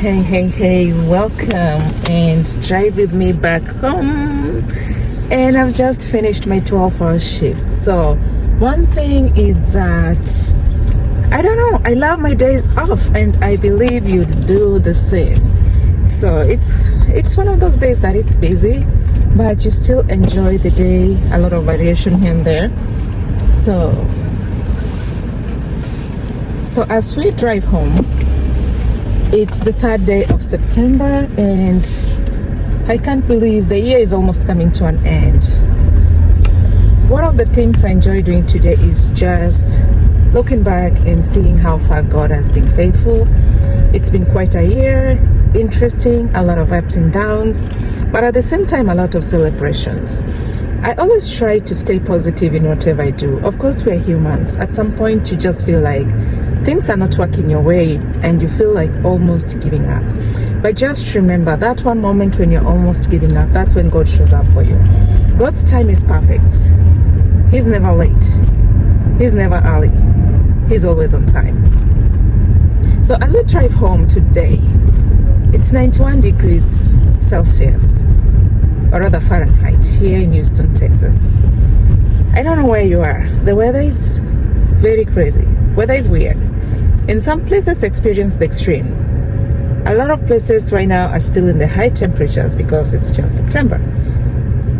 Hey, welcome and drive with me back home. And I've just finished my 12-hour shift. So one thing is that I don't know, I love my days off, and I believe you do the same. So it's one of those days that it's busy, but you still enjoy the day, a lot of variation here and there. So as we drive home, it's the 3rd day of September, and I can't believe the year is almost coming to an end. One of the things I enjoy doing today is just looking back and seeing how far God has been faithful. It's been quite a year, interesting, a lot of ups and downs, but at the same time, a lot of celebrations. I always try to stay positive in whatever I do. Of course, we're humans. At some point, you just feel like things are not working your way and you feel like almost giving up. But just remember that one moment when you're almost giving up, that's when God shows up for you. God's time is perfect. He's never late. He's never early. He's always on time. So as we drive home today, it's 91 degrees Celsius, or rather Fahrenheit, here in Houston, Texas. I don't know where you are. The weather is very crazy. Weather is weird. In some places experience the extreme. A lot of places right now are still in the high temperatures because it's just September.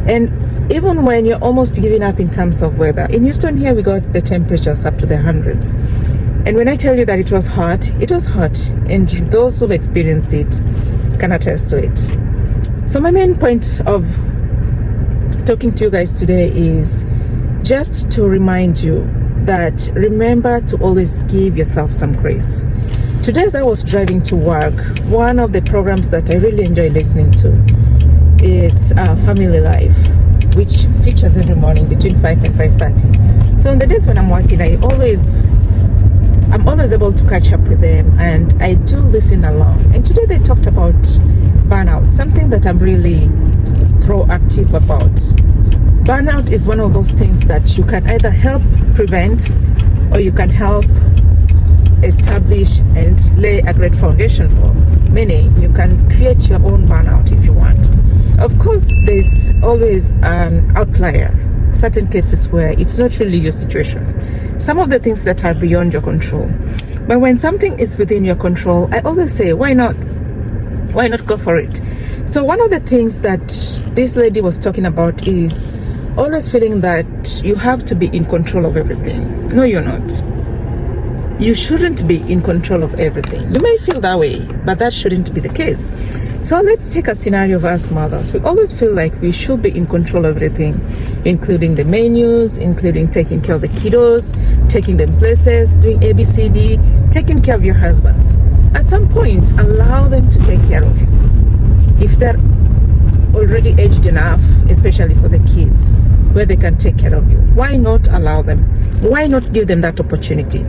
And even when you're almost giving up in terms of weather, in Houston here we got the temperatures up to the hundreds. And when I tell you that it was hot, and those who've experienced it can attest to it. So my main point of talking to you guys today is just to remind you that remember to always give yourself some grace. Today, as I was driving to work, one of the programs that I really enjoy listening to is Family Life, which features every morning between 5 and 5:30. So on the days when I'm working, I'm always able to catch up with them, and I do listen along. And today they talked about burnout, something that I'm really proactive about. Burnout is one of those things that you can either help prevent or you can help establish and lay a great foundation for. Meaning, you can create your own burnout if you want. Of course, there's always an outlier, certain cases where it's not really your situation. Some of the things that are beyond your control. But when something is within your control, I always say, why not? Why not go for it? So one of the things that this lady was talking about is always feeling that you have to be in control of everything. No, you're not. You shouldn't be in control of everything. You may feel that way, but that shouldn't be the case. So let's take a scenario of us mothers. We always feel like we should be in control of everything, including the menus, including taking care of the kiddos, taking them places, doing ABCD, taking care of your husbands. At some point, allow them to take care of you. If they're already aged enough, especially for the kids, where they can take care of you, why not allow them? Why not give them that opportunity?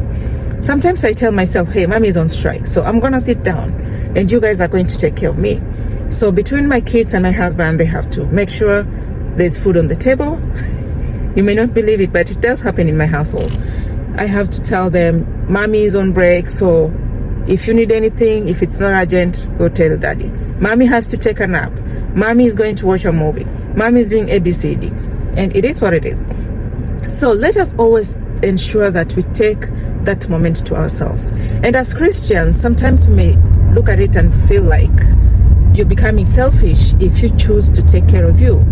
Sometimes I tell myself, hey, mommy is on strike, so I'm gonna sit down and you guys are going to take care of me. So between my kids and my husband, they have to make sure there's food on the table. You may not believe it, but it does happen in my household. I have to tell them, mommy is on break, so if you need anything, if it's not urgent, go tell daddy. Mommy has to take a nap. Mommy is going to watch a movie. Mommy is doing ABCD. And it is what it is. So let us always ensure that we take that moment to ourselves. And as Christians, sometimes we may look at it and feel like you're becoming selfish if you choose to take care of you.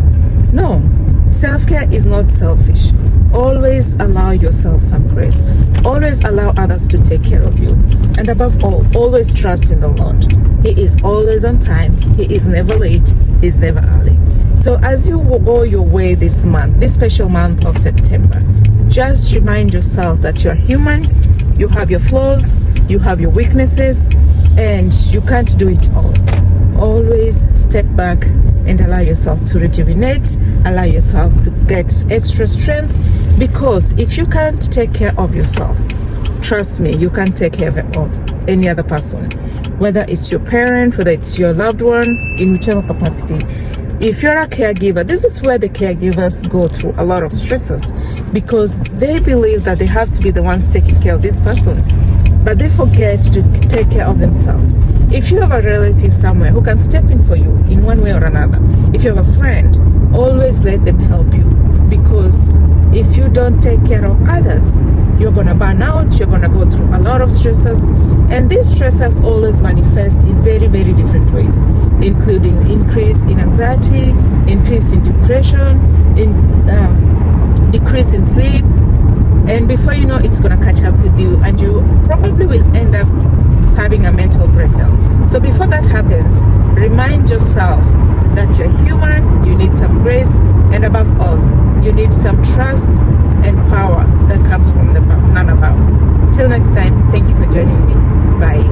No, self-care is not selfish. Always allow yourself some grace. Always allow others to take care of you. And above all, always trust in the Lord. He is always on time. He is never late. He's never early. So as you go your way this month, this special month of September, just remind yourself that you're human, you have your flaws, you have your weaknesses, and you can't do it all. Always step back and allow yourself to rejuvenate, allow yourself to get extra strength, because if you can't take care of yourself, trust me, you can't take care of any other person, whether it's your parent, whether it's your loved one, in whichever capacity. If you're a caregiver, this is where the caregivers go through a lot of stresses, because they believe that they have to be the ones taking care of this person, but they forget to take care of themselves. If you have a relative somewhere who can step in for you in one way or another, if you have a friend, always let them help you, because if you don't take care of others, you're going to burn out, you're going to go through a lot of stresses, and these stresses always manifest in very, very different ways, including increase in anxiety, increase in depression, decrease in sleep, and before you know, it's going to catch up with you, and you probably will end up having a mental breakdown. So before that happens, remind yourself that you're human, you need some grace, and above all, you need some trust and power that comes from the none above. Till next time, thank you for joining me. Bye.